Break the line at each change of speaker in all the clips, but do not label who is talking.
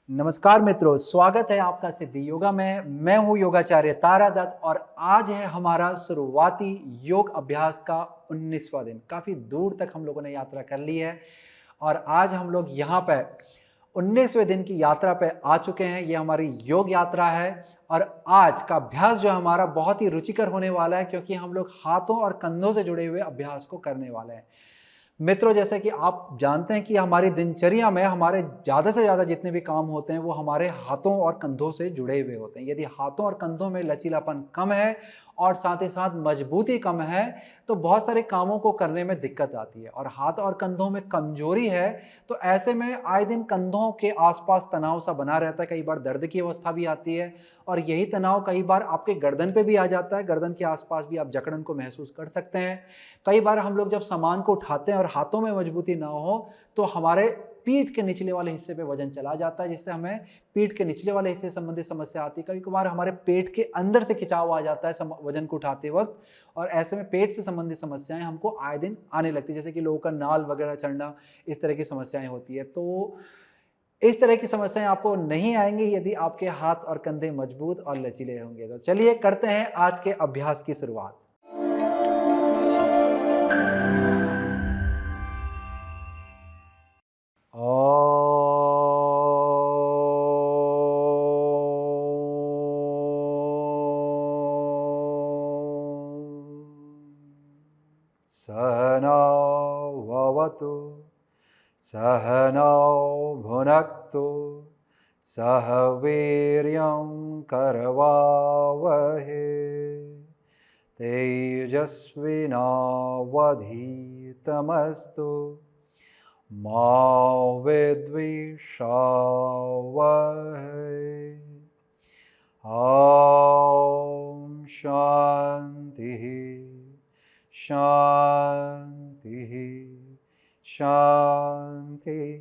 नमस्कार मित्रों, स्वागत है आपका सिद्धि योगा में। मैं हूं योगाचार्य तारा दत्त और आज है हमारा शुरुआती योग अभ्यास का 19वां दिन। काफ़ी दूर तक हम लोगों ने यात्रा कर ली है और आज हम लोग यहाँ पे 19वें दिन की यात्रा पे आ चुके हैं। ये हमारी योग यात्रा है और आज का अभ्यास जो हमारा बहुत ही रुचिकर होने वाला है, क्योंकि हम लोग हाथों और कंधों से जुड़े हुए अभ्यास को करने वाले हैं। मित्रों, जैसे कि आप जानते हैं कि हमारी दिनचर्या में हमारे ज़्यादा से ज़्यादा जितने भी काम होते हैं वो हमारे हाथों और कंधों से जुड़े हुए होते हैं। यदि हाथों और कंधों में लचीलापन कम है और साथ ही साथ मजबूती कम है तो बहुत सारे कामों को करने में दिक्कत आती है। और हाथ और कंधों में कमजोरी है तो ऐसे में आए दिन कंधों के आसपास तनाव सा बना रहता है, कई बार दर्द की अवस्था भी आती है और यही तनाव कई बार आपके गर्दन पे भी आ जाता है। गर्दन के आसपास भी आप जकड़न को महसूस कर सकते हैं। कई बार हम लोग जब सामान को उठाते हैं और हाथों में मजबूती ना हो तो हमारे पीठ के निचले वाले हिस्से पे वजन चला जाता है, जिससे हमें पीठ के निचले वाले हिस्से से संबंधित समस्या आती है। कभी कभार हमारे पेट के अंदर से खिंचाव आ जाता है वजन को उठाते वक्त और ऐसे में पेट से संबंधित समस्याएं हमको आए दिन आने लगती है, जैसे कि लोगों का नाल वगैरह चढ़ना, इस तरह की समस्याएं होती है। तो इस तरह की समस्याएं आपको नहीं आएंगी यदि आपके हाथ और कंधे मजबूत और लचीले होंगे। तो चलिए करते हैं आज के अभ्यास की शुरुआत। सहना भवतु सहनौ भुनक्तु सह वीर्यं करवावहे तेजस्विनावधीतमस्तु मा विद्विषावहै। ॐ शान्तिः शान्तिः शान्तिः।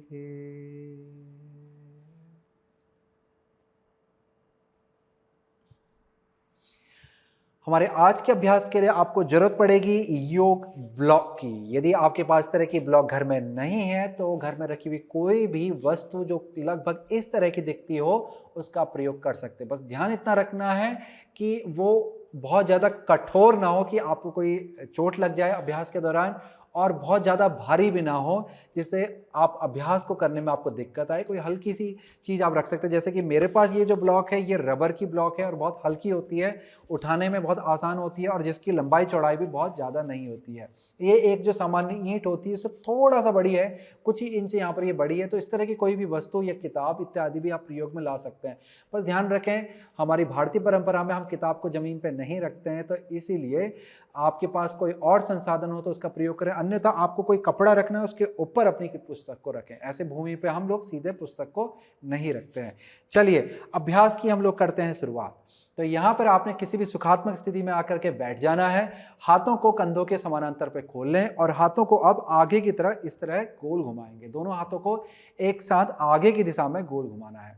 हमारे आज के अभ्यास के लिए आपको जरूरत पड़ेगी योग ब्लॉक की। यदि आपके पास तरह की ब्लॉक घर में नहीं है तो घर में रखी हुई कोई भी वस्तु जो लगभग इस तरह की दिखती हो उसका प्रयोग कर सकते हैं। बस ध्यान इतना रखना है कि वो बहुत ज़्यादा कठोर ना हो कि आपको कोई चोट लग जाए अभ्यास के दौरान, और बहुत ज़्यादा भारी भी ना हो जिससे आप अभ्यास को करने में आपको दिक्कत आए। कोई हल्की सी चीज़ आप रख सकते हैं, जैसे कि मेरे पास ये जो ब्लॉक है ये रबर की ब्लॉक है और बहुत हल्की होती है, उठाने में बहुत आसान होती है और जिसकी लंबाई चौड़ाई भी बहुत ज़्यादा नहीं होती है। ये एक जो सामान्य ईंट होती है उससे थोड़ा सा बड़ी है, कुछ ही इंच यहाँ पर ये बड़ी है। तो इस तरह की कोई भी वस्तु या किताब इत्यादि भी आप प्रयोग में ला सकते हैं। बस ध्यान रखें, हमारी भारतीय परंपरा में हम किताब को जमीन पर नहीं रखते हैं, तो इसीलिए आपके पास कोई और संसाधन हो तो उसका प्रयोग करें, अन्यथा आपको कोई कपड़ा रखना है उसके ऊपर अपनी पुस्तक को रखें। ऐसे भूमि पे हम लोग सीधे पुस्तक को नहीं रखते हैं। चलिए अभ्यास की हम लोग करते हैं शुरुआत। तो यहां पर आपने किसी भी सुखात्मक स्थिति में आकर के बैठ जाना है। हाथों को कंधों के समानांतर पे खोल लें और हाथों को अब आगे की तरह इस तरह गोल घुमाएंगे। दोनों हाथों को एक साथ आगे की दिशा में गोल घुमाना है।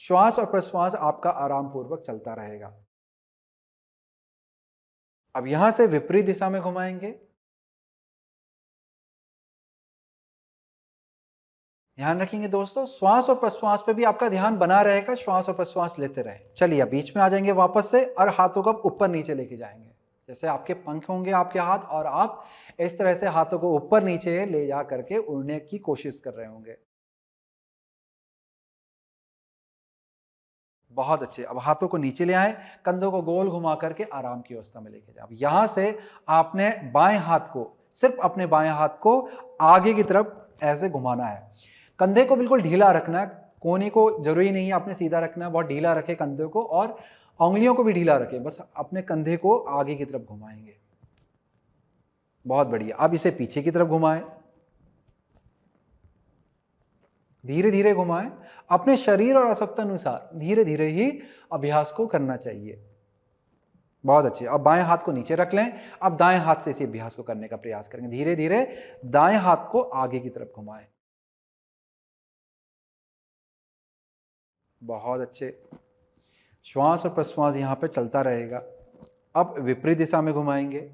श्वास और प्रश्वास आपका आराम पूर्वक चलता रहेगा। अब यहां से विपरीत दिशा में घुमाएंगे। ध्यान रखेंगे दोस्तों, श्वास और प्रश्वास पे भी आपका ध्यान बना रहेगा, श्वास और प्रश्वास लेते रहें। चलिए अब बीच में आ जाएंगे वापस से और हाथों को अब ऊपर नीचे लेके जाएंगे। जैसे आपके पंख होंगे आपके हाथ, और आप इस तरह से हाथों को ऊपर नीचे ले जा करके उड़ने की कोशिश कर रहे होंगे। बहुत अच्छे। अब हाथों को नीचे ले आए, कंधों को गोल घुमा करके आराम की अवस्था में लेके जाए। अब यहां से आपने बाएं हाथ को, सिर्फ अपने बाएं हाथ को आगे की तरफ ऐसे घुमाना है। कंधे को बिल्कुल ढीला रखना है, कोहनी को जरूरी नहीं है आपने सीधा रखना है, बहुत ढीला रखे कंधे को और उंगलियों को भी ढीला रखे। बस अपने कंधे को आगे की तरफ घुमाएंगे। बहुत बढ़िया। अब इसे पीछे की तरफ घुमाएं, धीरे धीरे घुमाएं। अपने शरीर और आवश्यकता अनुसार धीरे धीरे ही अभ्यास को करना चाहिए। बहुत अच्छे। अब बाएं हाथ को नीचे रख लें। अब दाएं हाथ से इसी अभ्यास को करने का प्रयास करेंगे। धीरे धीरे दाएं हाथ को आगे की तरफ घुमाएं। बहुत अच्छे। श्वास और प्रश्वास यहां पे चलता रहेगा। अब विपरीत दिशा में घुमाएंगे।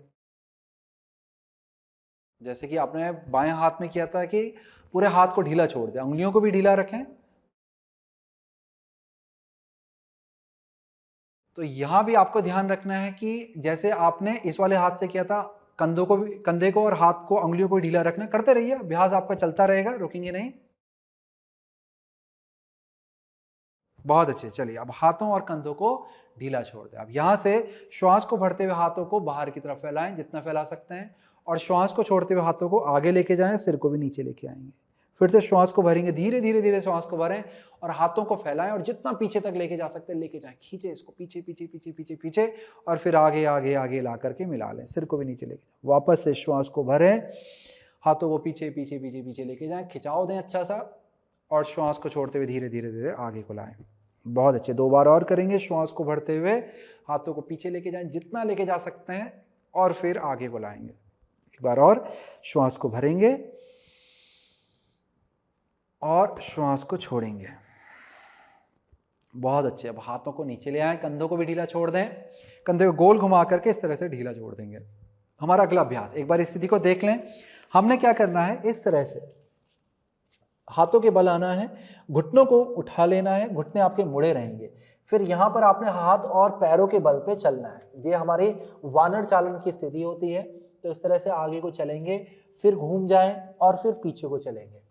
जैसे कि आपने बाएं हाथ में किया था कि पूरे हाथ को ढीला छोड़ दें, उंगलियों को भी ढीला रखें। तो यहाँ भी आपको ध्यान रखना है कि जैसे आपने इस वाले हाथ से किया था, कंधों को भी, कंधे को और हाथ को, अंगुलियों को ढीला रखना, करते रहिए, अभ्यास आपका चलता रहेगा, रुकेंगे नहीं। बहुत अच्छे। चलिए अब हाथों और कंधों को ढीला छोड़ दें। अब यहाँ से श्वास को भरते हुए हाथों को बाहर की तरफ फैलाएं जितना फैला सकते हैं, और श्वास को छोड़ते हुए हाथों को आगे लेके जाएं, सिर को भी नीचे लेके आएंगे। फिर से श्वास को भरेंगे, धीरे धीरे धीरे श्वास को भरें और हाथों को फैलाएं और जितना पीछे तक लेके जा सकते हैं लेके जाएं, खींचे इसको पीछे पीछे पीछे पीछे पीछे, और फिर आगे आगे आगे ला करके मिला लें, सिर को भी नीचे लेके जाएं। वापस से श्वास को भरें, हाथों को पीछे पीछे पीछे पीछे लेके जाएं, खिंचाव दें अच्छा सा, और श्वास को छोड़ते हुए धीरे धीरे धीरे आगे को लाएं। बहुत अच्छे। 2 बार और करेंगे। श्वास को भरते हुए हाथों को पीछे लेके जाएं जितना लेके जा सकते हैं, और फिर आगे को लाएंगे। एक बार और श्वास को भरेंगे और श्वास को छोड़ेंगे। बहुत अच्छे। अब हाथों को नीचे ले आए, कंधों को भी ढीला छोड़ दें, कंधे को गोल घुमा करके इस तरह से ढीला छोड़ देंगे। हमारा अगला अभ्यास, एक बार स्थिति को देख लें। हमने क्या करना है, इस तरह से हाथों के बल आना है, घुटनों को उठा लेना है, घुटने आपके मुड़े रहेंगे। फिर यहाँ पर आपने हाथ और पैरों के बल पे चलना है। ये हमारी वानर चालन की स्थिति होती है। तो इस तरह से आगे को चलेंगे, फिर घूम जाएं और फिर पीछे को चलेंगे।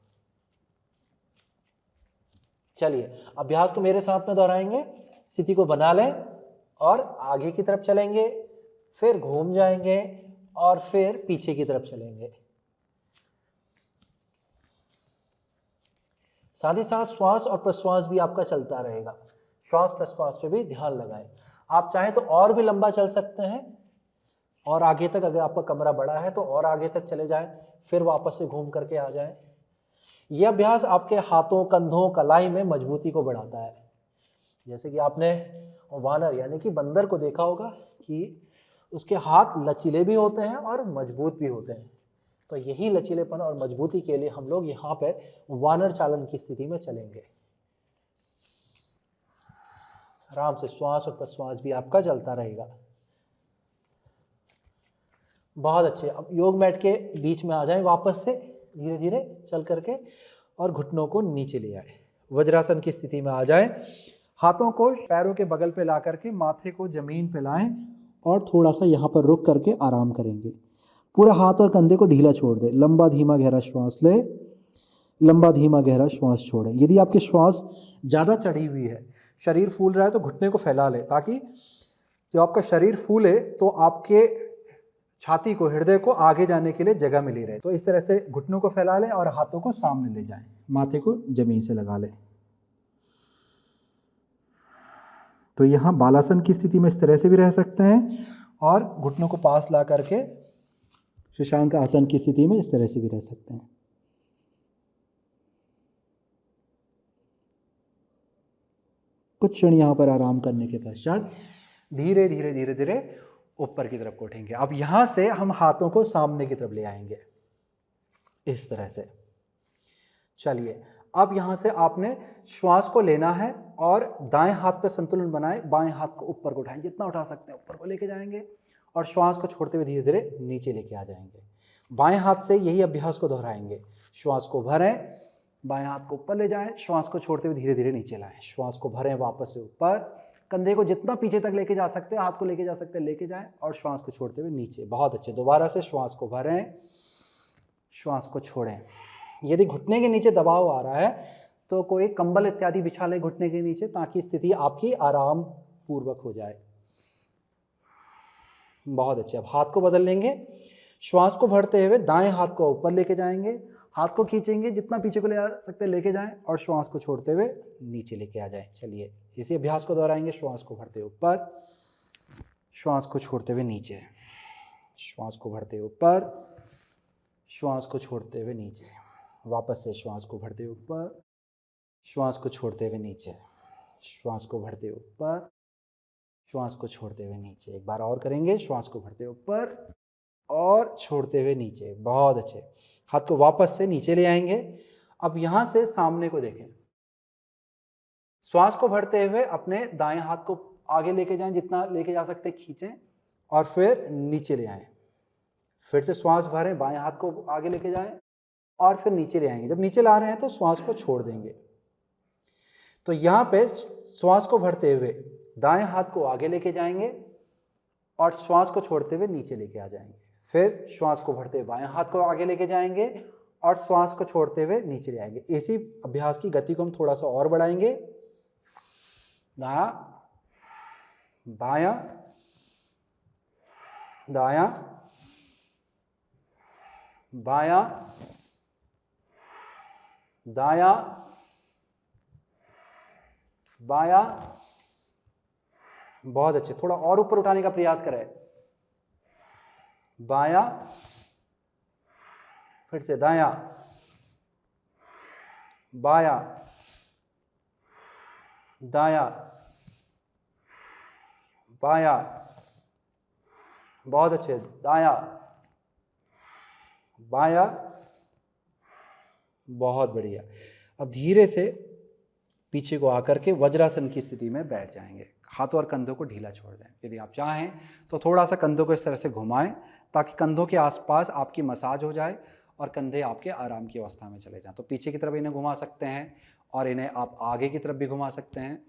चलिए अभ्यास को मेरे साथ में दोहराएंगे। स्थिति को बना लें और आगे की तरफ चलेंगे, फिर घूम जाएंगे और फिर पीछे की तरफ चलेंगे। साथ ही साथ श्वास और प्रश्वास भी आपका चलता रहेगा। श्वास प्रश्वास पे भी ध्यान लगाएं। आप चाहें तो और भी लंबा चल सकते हैं, और आगे तक, अगर आपका कमरा बड़ा है तो और आगे तक चले जाएं, फिर वापस से घूम करके आ जाएं। यह अभ्यास आपके हाथों, कंधों, कलाई में मजबूती को बढ़ाता है। जैसे कि आपने वानर यानी कि बंदर को देखा होगा कि उसके हाथ लचीले भी होते हैं और मजबूत भी होते हैं। तो यही लचीलेपन और मजबूती के लिए हम लोग यहाँ पे वानर चालन की स्थिति में चलेंगे। आराम से श्वास और प्रश्वास भी आपका चलता रहेगा। बहुत अच्छे। अब योग मैट के बीच में आ जाएं, वापस से धीरे धीरे चल करके, और घुटनों को नीचे ले आए, वज्रासन की स्थिति में आ जाएं। हाथों को पैरों के बगल पे ला करके माथे को जमीन पे लाएं और थोड़ा सा यहाँ पर रुक करके आराम करेंगे। पूरा हाथ और कंधे को ढीला छोड़ दें। लंबा धीमा गहरा श्वास लें, लंबा धीमा गहरा श्वास छोड़ें। यदि आपकी श्वास ज़्यादा चढ़ी हुई है, शरीर फूल रहा है, तो घुटने को फैला लें, ताकि जब आपका शरीर फूले तो आपके छाती को, हृदय को आगे जाने के लिए जगह मिली रहे। तो इस तरह से घुटनों को फैला लें और हाथों को सामने ले जाएं, माथे को जमीन से लगा लें। तो यहाँ बालासन की स्थिति में इस तरह से भी रह सकते हैं, और घुटनों को पास ला करके शशांक आसन की स्थिति में इस तरह से भी रह सकते हैं। कुछ क्षण यहाँ पर आराम करने के पश्चात धीरे धीरे धीरे धीरे ऊपर की तरफ को उठेंगे। अब यहाँ से हम हाथों को सामने की तरफ ले आएंगे, इस तरह से। चलिए अब यहाँ से आपने श्वास को लेना है और दाएं हाथ पे संतुलन बनाए, बाएं हाथ को ऊपर को उठाएं, जितना उठा सकते हैं ऊपर को लेके जाएंगे, और श्वास को छोड़ते हुए धीरे धीरे नीचे लेके आ जाएंगे। बाएं हाथ से यही अभ्यास को दोहराएंगे। श्वास को भरें, बाएं हाथ को ऊपर ले जाएं, श्वास को छोड़ते हुए धीरे धीरे नीचे लाएं। श्वास को भरें, वापस से ऊपर, कंधे को जितना पीछे तक लेके जा सकते हैं, हाथ को लेके जा सकते हैं लेके जाएं, और श्वास को छोड़ते हुए नीचे। बहुत अच्छे। दोबारा से श्वास को भरें, श्वास को छोड़ें। यदि घुटने के नीचे दबाव आ रहा है तो कोई कंबल इत्यादि बिछा लें घुटने के नीचे, ताकि स्थिति आपकी आराम पूर्वक हो जाए। बहुत अच्छे। अब हाथ को बदल लेंगे। श्वास को भरते हुए दाएं हाथ को ऊपर लेके जाएंगे, हाथ को खींचेंगे, जितना पीछे को ले जा सकते हैं लेके जाएं, और श्वास को छोड़ते हुए नीचे लेके आ जाएं। चलिए इसी अभ्यास को दोहराएंगे। श्वास को भरते हुए ऊपर, श्वास को छोड़ते हुए नीचे, श्वास को भरते हुए ऊपर, श्वास को छोड़ते हुए नीचे, वापस से श्वास को भरते हुए ऊपर, श्वास को छोड़ते हुए नीचे, श्वास को भरते हुए ऊपर, श्वास को छोड़ते हुए नीचे। एक बार और करेंगे। श्वास को भरते हुए ऊपर और छोड़ते हुए नीचे। बहुत अच्छे। हाथ को वापस से नीचे ले आएंगे। अब यहाँ से सामने को देखें। श्वास को भरते हुए अपने दाएं हाथ को आगे लेके जाएं, जितना लेके जा सकते खींचें, और फिर नीचे ले आएं। फिर से श्वास भरें, बाएं हाथ को आगे लेके जाएं और फिर नीचे ले आएंगे। जब नीचे ला रहे हैं तो श्वास को छोड़ देंगे। तो यहाँ पे श्वास को भरते हुए दाएं हाथ को आगे लेके जाएंगे और श्वास को छोड़ते हुए नीचे लेके आ जाएंगे। फिर श्वास को भरते हुए बाएं हाथ को आगे लेके जाएंगे और श्वास को छोड़ते हुए नीचे ले आएंगे। इसी अभ्यास की गति को हम थोड़ा सा और बढ़ाएंगे। दायां बायां दायां बायां दायां बायां। बहुत अच्छे, थोड़ा और ऊपर उठाने का प्रयास करें। बायां, फिर से दायां बायां दायां बायां। बहुत अच्छे, दायां बायां। बहुत बढ़िया। अब धीरे से पीछे को आकर के वज्रासन की स्थिति में बैठ जाएंगे। हाथों और कंधों को ढीला छोड़ दें। यदि आप चाहें तो थोड़ा सा कंधों को इस तरह से घुमाएं ताकि कंधों के आसपास आपकी मसाज हो जाए और कंधे आपके आराम की अवस्था में चले जाएं। तो पीछे की तरफ इन्हें घुमा सकते हैं और इन्हें आप आगे की तरफ भी घुमा सकते हैं।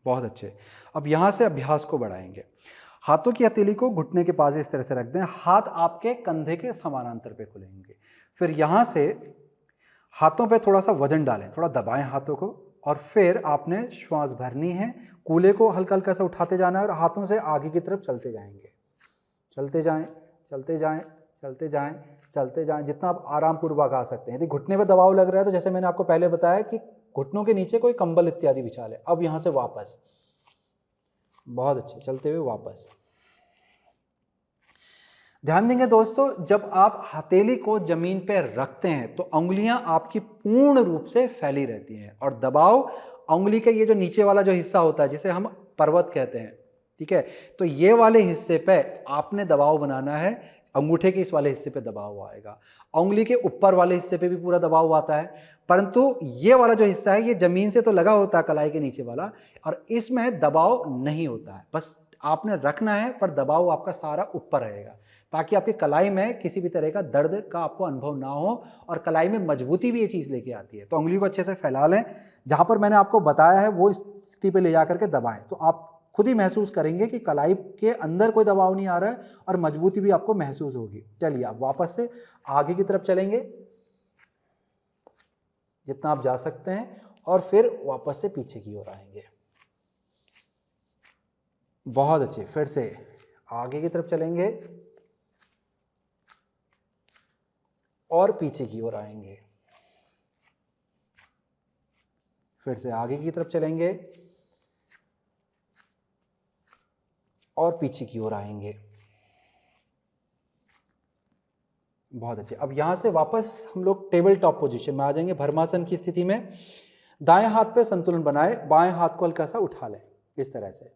बहुत अच्छे। अब यहां से अभ्यास को बढ़ाएंगे। हाथों की हथेली को घुटने के पास इस तरह से रख दें। हाथ आपके कंधे के समानांतर पे खुलेंगे। फिर यहां से हाथों पे थोड़ा सा वजन डालें, थोड़ा दबाएं हाथों को और फिर आपने श्वास भरनी है। कूल्हे को हल्का हल्का सा उठाते जाना है और हाथों से आगे की तरफ चलते जाएंगे। चलते जाएं, चलते जाएं, चलते जाएं, चलते जाएं, जितना आप आराम पूर्वक आ सकते हैं। यदि घुटने पे दबाव लग रहा है तो जैसे मैंने आपको पहले बताया कि घुटनों के नीचे कोई कंबल इत्यादि बिछा लें। अब यहां से वापस, बहुत अच्छे, चलते हुए वापस। ध्यान देंगे दोस्तों, जब आप हथेली को जमीन पर रखते हैं तो उंगलियां आपकी पूर्ण रूप से फैली रहती हैं और दबाव उंगली के ये जो नीचे वाला जो हिस्सा होता है जिसे हम पर्वत कहते हैं, ठीक है, तो ये वाले हिस्से पे आपने दबाव बनाना है। अंगूठे के इस वाले हिस्से पे दबाव आएगा। उंगली के ऊपर वाले हिस्से पे भी पूरा दबाव आता है, परंतु ये वाला जो हिस्सा है ये जमीन से तो लगा होता है, कलाई के नीचे वाला, और इसमें दबाव नहीं होता है। बस आपने रखना है पर दबाव आपका सारा ऊपर रहेगा ताकि आपकी कलाई में किसी भी तरह का दर्द का आपको अनुभव ना हो और कलाई में मजबूती भी ये चीज़ लेके आती है। तो उंगली को अच्छे से फैला लें। जहाँ पर मैंने आपको बताया है वो स्थिति पे ले जाकर के दबाएं तो आप खुद ही महसूस करेंगे कि कलाई के अंदर कोई दबाव नहीं आ रहा है और मजबूती भी आपको महसूस होगी। चलिए आप वापस से आगे की तरफ चलेंगे जितना आप जा सकते हैं और फिर वापस से पीछे की ओर आएंगे। बहुत अच्छे, फिर से आगे की तरफ चलेंगे और पीछे की ओर आएंगे। फिर से आगे की तरफ चलेंगे और पीछे की ओर आएंगे। बहुत अच्छे। अब यहां से वापस हम लोग टेबल टॉप पोजीशन में आ जाएंगे, भर्मासन की स्थिति में। दाएं हाथ पे संतुलन बनाए, बाएं हाथ को हल्का सा उठा लें इस तरह से,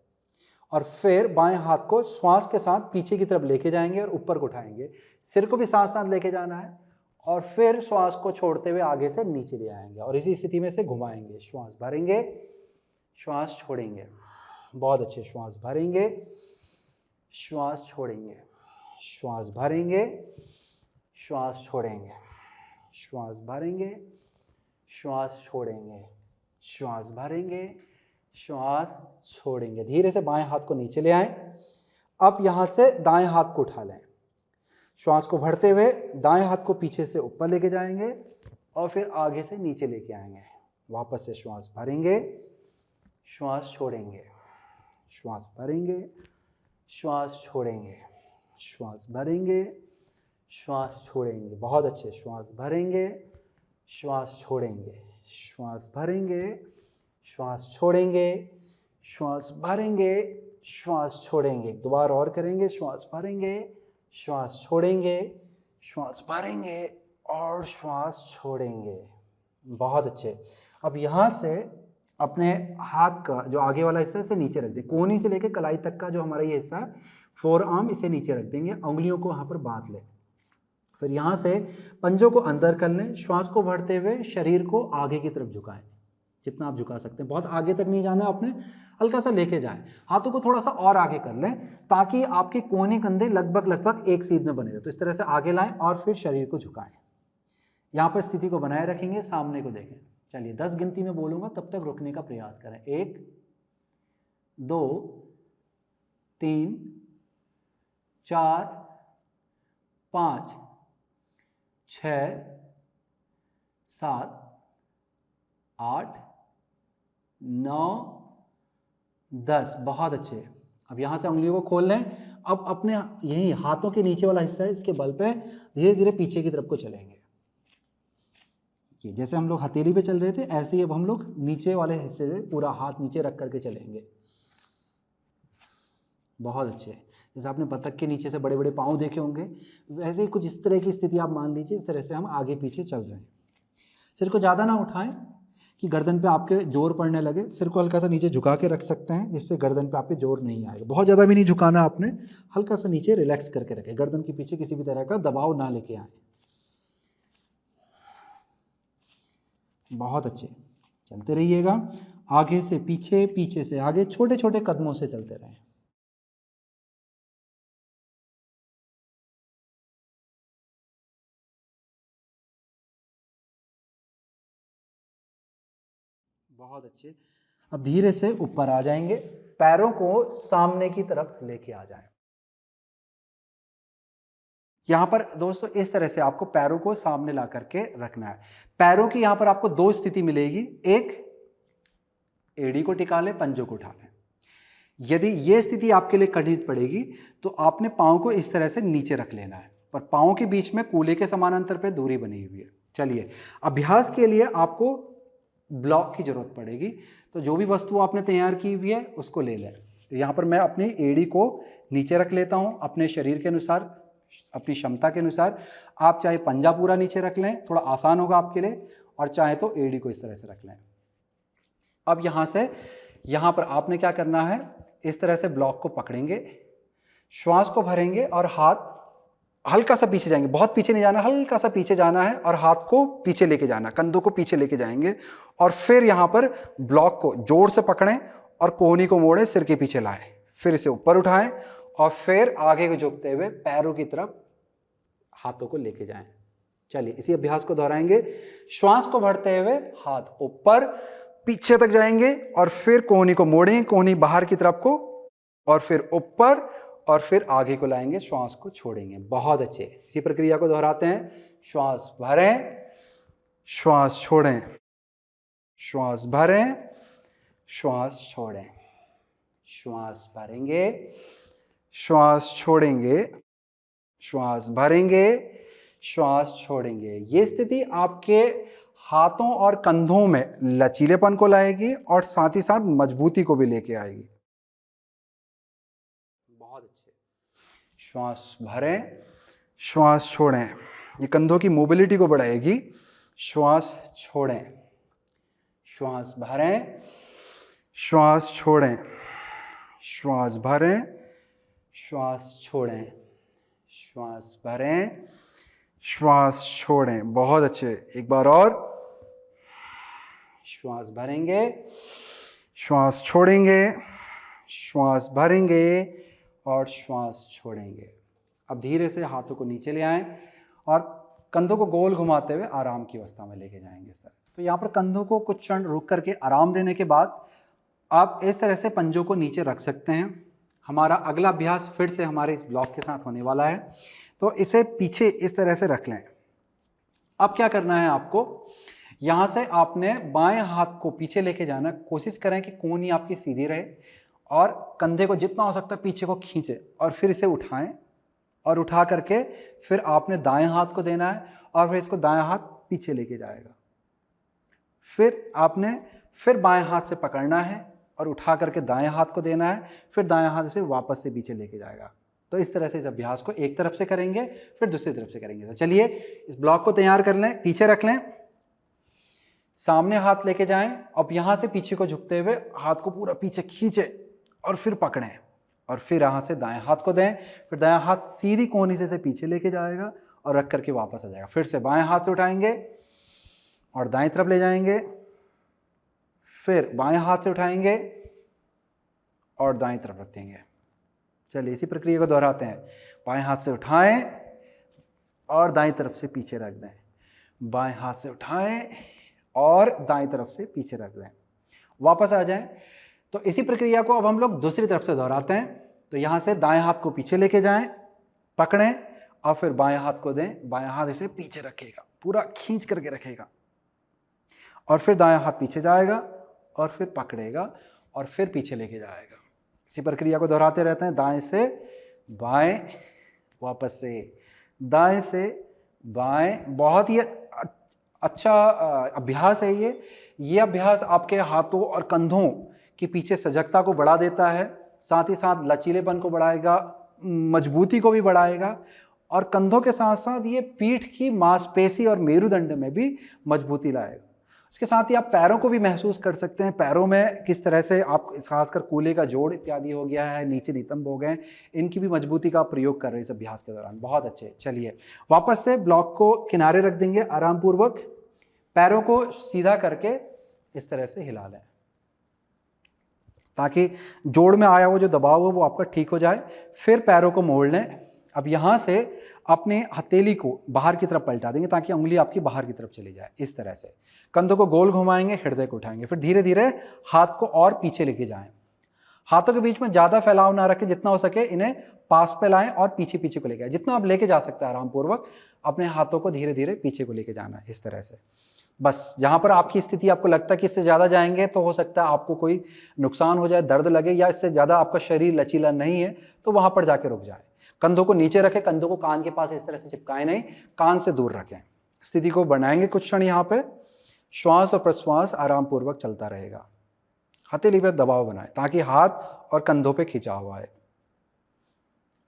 और फिर बाएं हाथ को श्वास के साथ पीछे की तरफ लेके जाएंगे और ऊपर को उठाएंगे। सिर को भी साथ साथ लेके जाना है और फिर श्वास को छोड़ते हुए आगे से नीचे ले आएंगे और इसी स्थिति में से घुमाएंगे। श्वास भरेंगे, श्वास छोड़ेंगे। बहुत अच्छे, श्वास भरेंगे, श्वास छोड़ेंगे, श्वास भरेंगे, श्वास छोड़ेंगे, श्वास भरेंगे, श्वास छोड़ेंगे, श्वास भरेंगे, श्वास छोड़ेंगे। धीरे से बाएं हाथ को नीचे ले आएं। अब यहां से दाएं हाथ को उठा लें। श्वास को भरते हुए दाएं हाथ को पीछे से ऊपर लेके जाएंगे और फिर आगे से नीचे लेके आएंगे। वापस से श्वास भरेंगे, श्वास छोड़ेंगे, श्वास भरेंगे, श्वास छोड़ेंगे, श्वास भरेंगे, श्वास छोड़ेंगे। बहुत अच्छे, श्वास भरेंगे, श्वास छोड़ेंगे, श्वास भरेंगे, श्वास छोड़ेंगे, श्वास भरेंगे, श्वास छोड़ेंगे। दोबारा और करेंगे, श्वास भरेंगे, श्वास छोड़ेंगे, श्वास भरेंगे और श्वास छोड़ेंगे। बहुत अच्छे। अब यहाँ से अपने हाथ का जो आगे वाला हिस्सा से नीचे रख दें, कोहनी से लेकर कलाई तक का जो हमारा ये हिस्सा है, फोर आर्म, इसे नीचे रख देंगे, उंगलियों को वहाँ पर बांध लें। फिर यहाँ से पंजों को अंदर कर लें, श्वास को भरते हुए शरीर को आगे की तरफ झुकाएं, जितना आप झुका सकते हैं। बहुत आगे तक नहीं जाना, आपने हल्का सा लेके जाएं। हाथों को थोड़ा सा और आगे कर लें ताकि आपके कोहनी कंधे लगभग एक सीध में बने रहे। तो इस तरह से आगे लाएं और फिर शरीर को झुकाएं। यहाँ पर स्थिति को बनाए रखेंगे, सामने को देखें। चलिए 10 गिनती में बोलूँगा, तब तक रुकने का प्रयास करें। 1 2 3 4 5 6 7 8 9 10। बहुत अच्छे। अब यहाँ से उंगलियों को खोल लें। अब अपने यही हाथों के नीचे वाला हिस्सा है, इसके बल पे धीरे धीरे पीछे की तरफ को चलेंगे। ये जैसे हम लोग हथेली पे चल रहे थे, ऐसे ही अब हम लोग नीचे वाले हिस्से से पूरा हाथ नीचे रख करके चलेंगे। बहुत अच्छे। जैसे आपने बतख के नीचे से बड़े बड़े पाँव देखे होंगे, वैसे ही कुछ इस तरह की स्थिति आप मान लीजिए। इस तरह से हम आगे पीछे चल रहे हैं। सिर को ज़्यादा ना उठाएं कि गर्दन पे आपके जोर पड़ने लगे। सिर को हल्का सा नीचे झुका के रख सकते हैं, जिससे गर्दन पे आपके जोर नहीं आएगा। बहुत ज़्यादा भी नहीं झुकाना आपने, हल्का सा नीचे रिलैक्स करके रखें। गर्दन के पीछे किसी भी तरह का दबाव ना लेके आए। बहुत अच्छे। चलते रहिएगा, आगे से पीछे, पीछे से आगे, छोटे छोटे कदमों से चलते रहें। बहुत अच्छे। अब धीरे से ऊपर आ जाएंगे, पैरों को सामने की तरफ लेके आ जाएं। यहां पर दोस्तों इस तरह से आपको पैरों को सामने ला करके रखना है। पैरों की यहां पर आपको दो स्थिति मिलेगी। एक, एड़ी को टिका ले, पंजों को उठा लें। यदि ये स्थिति आपके लिए कठिन पड़ेगी तो आपने पाँव को इस तरह से नीचे रख लेना है, पर पाँव के बीच में कूल्हे के समानांतर पे दूरी बनी हुई है। चलिए, अभ्यास के लिए आपको ब्लॉक की जरूरत पड़ेगी, तो जो भी वस्तु आपने तैयार की हुई है उसको ले लें। तो यहाँ पर मैं अपनी एड़ी को नीचे रख लेता हूँ अपने शरीर के अनुसार, अपनी क्षमता के अनुसार। आप चाहे पंजा पूरा नीचे रख लें, थोड़ा आसान होगा आपके लिए, और चाहे तो एड़ी को इस तरह से रख लें। अब यहाँ से यहाँ पर आपने क्या करना है, इस तरह से ब्लॉक को पकड़ेंगे, श्वास को भरेंगे और हाथ हल्का सा पीछे जाएंगे। बहुत पीछे नहीं जाना, हल्का सा पीछे जाना है और हाथ को पीछे लेके जाना, कंधों को पीछे लेके जाएंगे। और फिर यहाँ पर ब्लॉक को जोर से पकड़ें और कोहनी को मोड़ें, सिर के पीछे लाएं। फिर इसे ऊपर उठाएं और फिर आगे को झुकते हुए पैरों की तरफ हाथों को लेके जाएं। चलिए इसी अभ्यास को दोहराएंगे। श्वास को भरते हुए हाथ ऊपर पीछे तक जाएंगे और फिर कोहनी को मोड़ें, कोहनी बाहर की तरफ को, और फिर ऊपर और फिर आगे को लाएंगे, श्वास को छोड़ेंगे। बहुत अच्छे। इसी प्रक्रिया को दोहराते हैं। श्वास भरें, श्वास छोड़ें, श्वास भरें, श्वास छोड़ें, श्वास भरेंगे, श्वास छोड़ेंगे, श्वास भरेंगे, श्वास छोड़ेंगे। ये स्थिति आपके हाथों और कंधों में लचीलेपन को लाएगी और साथ ही साथ मजबूती को भी लेके आएगी। बहुत अच्छे। श्वास भरें, श्वास छोड़ें। ये कंधों की मोबिलिटी को बढ़ाएगी। श्वास छोड़ें, श्वास भरें, श्वास छोड़ें, श्वास भरें, श्वास छोड़ें, श्वास भरें, श्वास छोड़ें। बहुत अच्छे। एक बार और। श्वास भरेंगे, श्वास छोड़ेंगे, श्वास भरेंगे और श्वास छोड़ेंगे। अब धीरे से हाथों को नीचे ले आएं और कंधों को गोल घुमाते हुए आराम की अवस्था में लेके जाएंगे इस तरह से। तो यहाँ पर कंधों को कुछ क्षण रुक करके आराम देने के बाद आप इस तरह से पंजों को नीचे रख सकते हैं। हमारा अगला अभ्यास फिर से हमारे इस ब्लॉक के साथ होने वाला है, तो इसे पीछे इस तरह से रख लें। अब क्या करना है आपको, यहाँ से आपने बाएं हाथ को पीछे लेके जाना। कोशिश करें कि कोहनी आपकी सीधी रहे और कंधे को जितना हो सकता है पीछे को खींचे और फिर इसे उठाएं, और उठा करके फिर आपने दाएं हाथ को देना है और फिर इसको दाएं हाथ पीछे लेके जाएगा। फिर आपने फिर बाएं हाथ से पकड़ना है और उठा करके दाएं हाथ को देना है, फिर दाएं हाथ से वापस से पीछे लेके जाएगा। तो इस तरह से इस अभ्यास को एक तरफ से करेंगे फिर दूसरी तरफ से करेंगे। तो चलिए इस ब्लॉक को तैयार कर लें। पीछे रख लें, सामने हाथ लेके जाएं। अब यहां से पीछे को झुकते हुए हाथ को पूरा पीछे खींचे और फिर पकड़ें और फिर यहां से दाएं हाथ को दें। फिर दाएं हाथ सीधी कोहनी से पीछे लेके जाएगा और रख करके वापस आ जाएगा। फिर से बाएं हाथ से उठाएंगे और दाएं तरफ ले जाएंगे, फिर बाएं हाथ से उठाएंगे और दाएं तरफ रख देंगे। चलिए इसी प्रक्रिया को दोहराते हैं। बाएं हाथ से उठाएं और दाएं तरफ से पीछे रख दें, बाएं हाथ से उठाएं और दाएं तरफ से पीछे रख दें, वापस आ जाएं। तो इसी प्रक्रिया को अब हम लोग दूसरी तरफ से दोहराते हैं। तो यहाँ से दाएं हाथ को पीछे लेके जाएं, पकड़ें और फिर बाएं हाथ को दें। बाएं हाथ इसे पीछे रखेगा, पूरा खींच करके रखेगा, और फिर दायां हाथ पीछे जाएगा और फिर पकड़ेगा और फिर पीछे लेके जाएगा। इसी प्रक्रिया को दोहराते रहते हैं। दाएं से बाएं, वापस से दाएं से बाएं। बहुत ही अच्छा अभ्यास है ये अभ्यास आपके हाथों और कंधों की पीछे सजगता को बढ़ा देता है, साथ ही साथ लचीलेपन को बढ़ाएगा, मजबूती को भी बढ़ाएगा, और कंधों के साथ साथ ये पीठ की मांसपेशी और मेरुदंड में भी मजबूती लाएगा। इसके साथ ही आप पैरों को भी महसूस कर सकते हैं, पैरों में किस तरह से आप खासकर कूल्हे का जोड़ इत्यादि हो गया है, नीचे नितंब हो गए, इनकी भी मजबूती का प्रयोग कर रहे हैं इस अभ्यास के दौरान। बहुत अच्छे। चलिए वापस से ब्लॉक को किनारे रख देंगे, आराम पूर्वक पैरों को सीधा करके इस तरह से हिला लें ताकि जोड़ में आया हुआ जो दबाव है वो आपका ठीक हो जाए। फिर पैरों को मोड़ लें। अब यहाँ से अपने हथेली को बाहर की तरफ पलटा देंगे ताकि उंगली आपकी बाहर की तरफ चली जाए। इस तरह से कंधों को गोल घुमाएंगे, हृदय को उठाएंगे, फिर धीरे धीरे हाथ को और पीछे लेके जाएं। हाथों के बीच में ज़्यादा फैलाव ना रखें, जितना हो सके इन्हें पास पे लाएं और पीछे पीछे को लेके आए। जितना आप लेके जा सकते हैं आराम पूर्वक अपने हाथों को धीरे धीरे पीछे को लेके जाना है, इस तरह से। बस जहाँ पर आपकी स्थिति आपको लगता है कि इससे ज़्यादा जाएंगे तो हो सकता है आपको कोई नुकसान हो जाए, दर्द लगे, या इससे ज़्यादा आपका शरीर लचीला नहीं है तो वहाँ पर जाके रुक जाए। कंधों को नीचे रखें, कंधों को कान के पास इस तरह से चिपकाएं नहीं, कान से दूर रखें। स्थिति को बनाएंगे कुछ क्षण यहाँ पे। श्वास और प्रश्वास आराम पूर्वक चलता रहेगा। हथेली पे दबाव बनाएं ताकि हाथ और कंधों पे खिंचाव आए।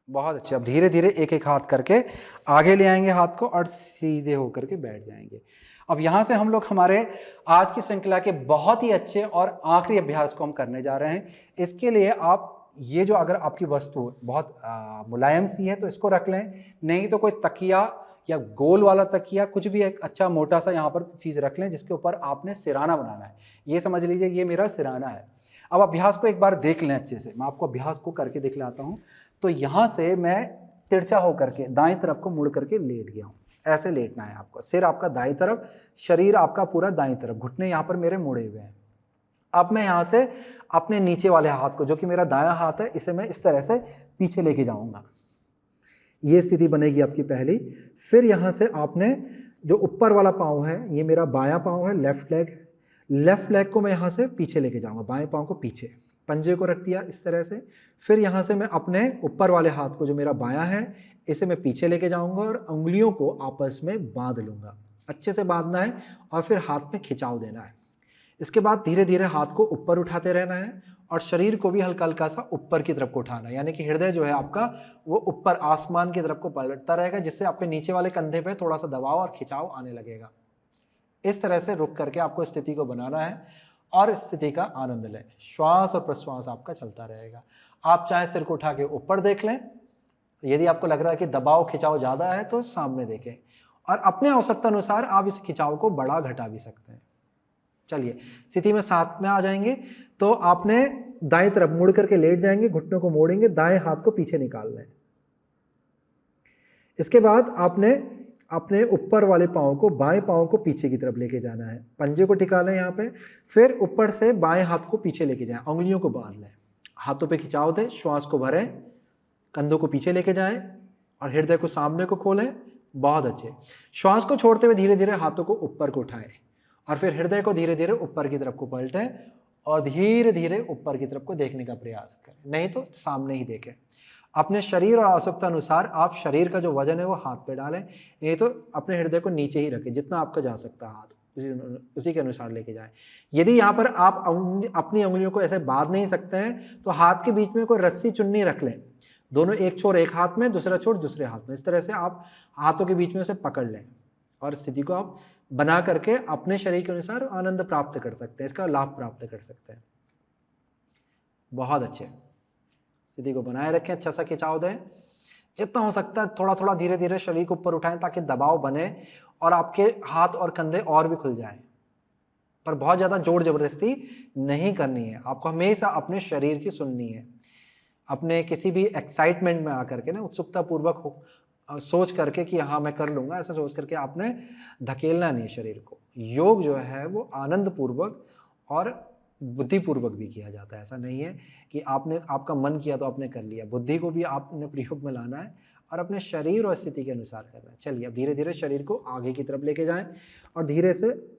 बहुत अच्छे। अब धीरे धीरे एक एक हाथ करके आगे ले आएंगे हाथ को और सीधे होकर के बैठ जाएंगे। अब यहाँ से हम लोग हमारे आज की श्रृंखला के बहुत ही अच्छे और आखिरी अभ्यास को हम करने जा रहे हैं। इसके लिए आप ये जो अगर आपकी वस्तु बहुत मुलायम सी है तो इसको रख लें, नहीं तो कोई तकिया या गोल वाला तकिया, कुछ भी एक अच्छा मोटा सा यहाँ पर चीज़ रख लें जिसके ऊपर आपने सिराना बनाना है। ये समझ लीजिए ये मेरा सिराना है। अब अभ्यास को एक बार देख लें अच्छे से। मैं आपको अभ्यास को करके दिखलाता हूँ। तो यहाँ से मैं तिरछा होकर के दाएं तरफ को मुड़ करके लेट गया हूँ। ऐसे लेटना है आपको। सिर आपका दाईं तरफ, शरीर आपका पूरा दाईं तरफ, घुटने यहाँ पर मेरे मुड़े हुए हैं। अब मैं यहाँ से अपने नीचे वाले हाथ को, जो कि मेरा दायां हाथ है, इसे मैं इस तरह से पीछे लेके जाऊँगा। ये स्थिति बनेगी आपकी पहली। फिर यहाँ से आपने जो ऊपर वाला पाँव है, ये मेरा बायां पाँव है, लेफ्ट लेग। लेफ्ट लेग को मैं यहाँ से पीछे लेके जाऊँगा, बाएं पाँव को पीछे, पंजे को रख दिया इस तरह से। फिर यहाँ से मैं अपने ऊपर वाले हाथ को, जो मेरा बायां है, इसे मैं पीछे लेके जाऊँगा और उंगलियों को आपस में बांध लूँगा। अच्छे से बांधना है और फिर हाथ में खिंचाव देना है। इसके बाद धीरे धीरे हाथ को ऊपर उठाते रहना है और शरीर को भी हल्का हल्का सा ऊपर की तरफ को उठाना है, यानी कि हृदय जो है आपका वो ऊपर आसमान की तरफ को पलटता रहेगा, जिससे आपके नीचे वाले कंधे पे थोड़ा सा दबाव और खिंचाव आने लगेगा। इस तरह से रुक करके आपको स्थिति को बनाना है और स्थिति का आनंद लें। श्वास और प्रश्वास आपका चलता रहेगा। आप चाहे सिर को उठा के ऊपर देख लें, यदि आपको लग रहा है कि दबाव खिंचाव ज़्यादा है तो सामने देखें, और अपने आवश्यकता अनुसार आप इस खिंचाव को बढ़ा घटा भी सकते हैं। चलिए स्थिति में साथ में आ जाएंगे। तो आपने दाएं तरफ मुड़ करके लेट जाएंगे, घुटनों को मोड़ेंगे, दाएं हाथ को पीछे निकालना है। इसके बाद आपने अपने ऊपर वाले पाँव को, बाएं पाँव को पीछे की तरफ लेके जाना है, पंजे को टिका लें यहाँ पे। फिर ऊपर से बाएं हाथ को पीछे लेके जाएं, उंगलियों को बांध लें, हाथों पे खिंचाव दें, श्वास को भरें, कंधों को पीछे लेके जाएं और हृदय को सामने को खोलें। बहुत अच्छे। श्वास को छोड़ते हुए धीरे धीरे हाथों को ऊपर को उठाएं और फिर हृदय को धीरे धीरे ऊपर की तरफ को पलटें और धीरे धीरे ऊपर की तरफ को देखने का प्रयास करें, नहीं तो सामने ही देखें। अपने शरीर और आवश्यकता अनुसार आप शरीर का जो वजन है वो हाथ पे डालें, नहीं तो अपने हृदय को नीचे ही रखें, जितना आपका जा सकता है हाथ उसी के अनुसार लेके जाएं। यदि यहाँ पर आप अपनी उंगलियों को ऐसे बांध नहीं सकते हैं तो हाथ के बीच में कोई रस्सी चुन्नी रख लें, दोनों, एक छोर एक हाथ में, दूसरा छोर दूसरे हाथ में। इस तरह से आप हाथों के बीच में से पकड़ लें और स्थिति को आप बना करके अपने शरीर के अनुसार आनंद प्राप्त कर सकते हैं, इसका लाभ प्राप्त कर सकते हैं। बहुत अच्छे। स्थिति को बनाए रखें, अच्छा सा खिंचाव दें, जितना हो सकता है थोड़ा थोड़ा धीरे धीरे शरीर को ऊपर उठाएं ताकि दबाव बने और आपके हाथ और कंधे और भी खुल जाएं। पर बहुत ज़्यादा जोर जबरदस्ती नहीं करनी है, आपको हमेशा अपने शरीर की सुननी है। अपने किसी भी एक्साइटमेंट में आकर के ना, उत्सुकता पूर्वक हो सोच करके कि हाँ मैं कर लूँगा, ऐसा सोच करके आपने धकेलना नहीं है शरीर को। योग जो है वो आनंदपूर्वक और बुद्धिपूर्वक भी किया जाता है। ऐसा नहीं है कि आपने आपका मन किया तो आपने कर लिया। बुद्धि को भी आपने प्रयोग में लाना है और अपने शरीर और स्थिति के अनुसार करना है। चलिए अब धीरे-धीरे शरीर को आगे की तरफ लेके जाएँ और धीरे से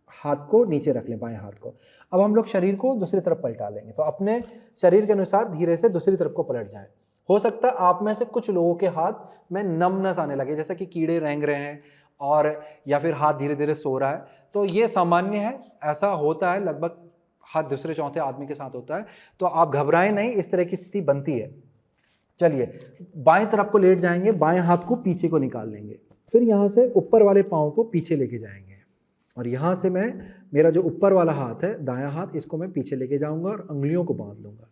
हाथ को नीचे रख लें, बाएँ हाथ को। अब हम लोग शरीर को दूसरी तरफ पलटा लेंगे। तो अपने शरीर के अनुसार धीरे से दूसरी तरफ को पलट जाएँ। हो सकता है आप में से कुछ लोगों के हाथ में नमनस आने लगे, जैसे कि कीड़े रेंग रहे हैं और या फिर हाथ धीरे-धीरे सो रहा है। तो ये सामान्य है, ऐसा होता है, लगभग हर दूसरे चौथे आदमी के साथ होता है। तो आप घबराएँ नहीं, इस तरह की स्थिति बनती है। चलिए बाएं तरफ को लेट जाएंगे, बाएं हाथ को पीछे को निकाल लेंगे, फिर यहाँ से ऊपर वाले पाँव को पीछे लेके जाएंगे और यहाँ से मैं मेरा जो ऊपर वाला हाथ है दायां हाथ, इसको मैं पीछे लेके जाऊंगा और उंगलियों को बांध लूंगा।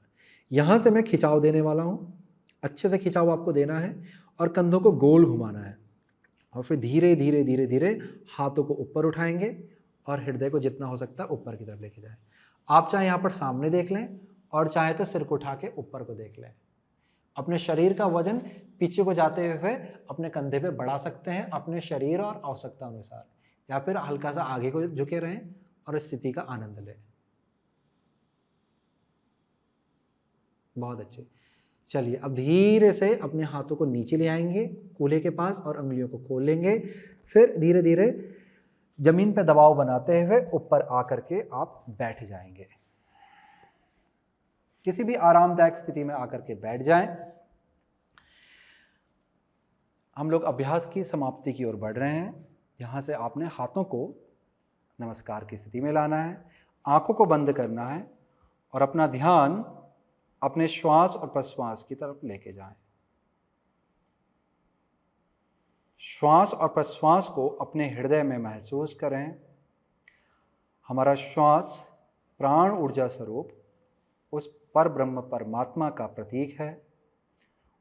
यहाँ से मैं खिंचाव देने वाला हूँ, अच्छे से खिंचाव आपको देना है और कंधों को गोल घुमाना है और फिर धीरे धीरे धीरे धीरे हाथों को ऊपर उठाएंगे और हृदय को जितना हो सकता है ऊपर की तरफ लेके जाएं। आप चाहे यहाँ पर सामने देख लें और चाहे तो सिर को उठा के ऊपर को देख लें। अपने शरीर का वजन पीछे को जाते हुए अपने कंधे पे बढ़ा सकते हैं अपने शरीर और आवश्यकता अनुसार, या फिर हल्का सा आगे को झुके रहें और स्थिति का आनंद लें। बहुत अच्छे। चलिए अब धीरे से अपने हाथों को नीचे ले आएंगे कूल्हे के पास और उंगलियों को खोल लेंगे। फिर धीरे धीरे जमीन पर दबाव बनाते हुए ऊपर आकर के आप बैठ जाएंगे। किसी भी आरामदायक स्थिति में आकर के बैठ जाएं। हम लोग अभ्यास की समाप्ति की ओर बढ़ रहे हैं। यहाँ से आपने हाथों को नमस्कार की स्थिति में लाना है, आंखों को बंद करना है और अपना ध्यान अपने श्वास और प्रश्वास की तरफ लेके जाएं। श्वास और प्रश्वास को अपने हृदय में महसूस करें। हमारा श्वास प्राण ऊर्जा स्वरूप उस पर ब्रह्म परमात्मा का प्रतीक है।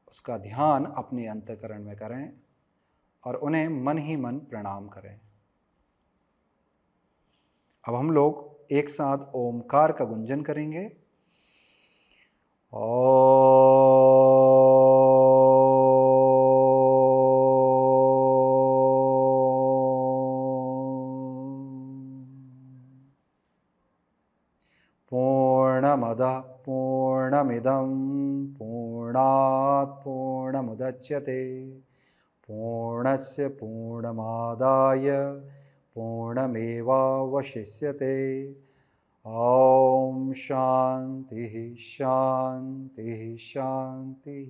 उसका ध्यान अपने अंतःकरण में करें और उन्हें मन ही मन प्रणाम करें। अब हम लोग एक साथ ओमकार का गुंजन करेंगे। पूर्णमदः पूर्णमिदं पूर्णात् पूर्णमुदच्यते पूर्णस्य पूर्णमादाय पूर्णमेवावशिष्यते। ओम शांति शांति शांति।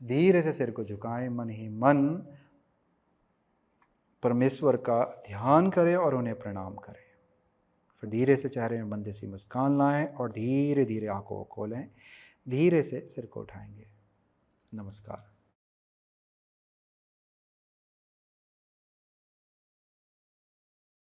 धीरे से सिर को झुकाएं, मन ही मन परमेश्वर का ध्यान करें और उन्हें प्रणाम करें। फिर धीरे से चेहरे में मंद सी मुस्कान लाएं और धीरे धीरे आंखों को खोलें। धीरे से सिर को उठाएंगे। नमस्कार।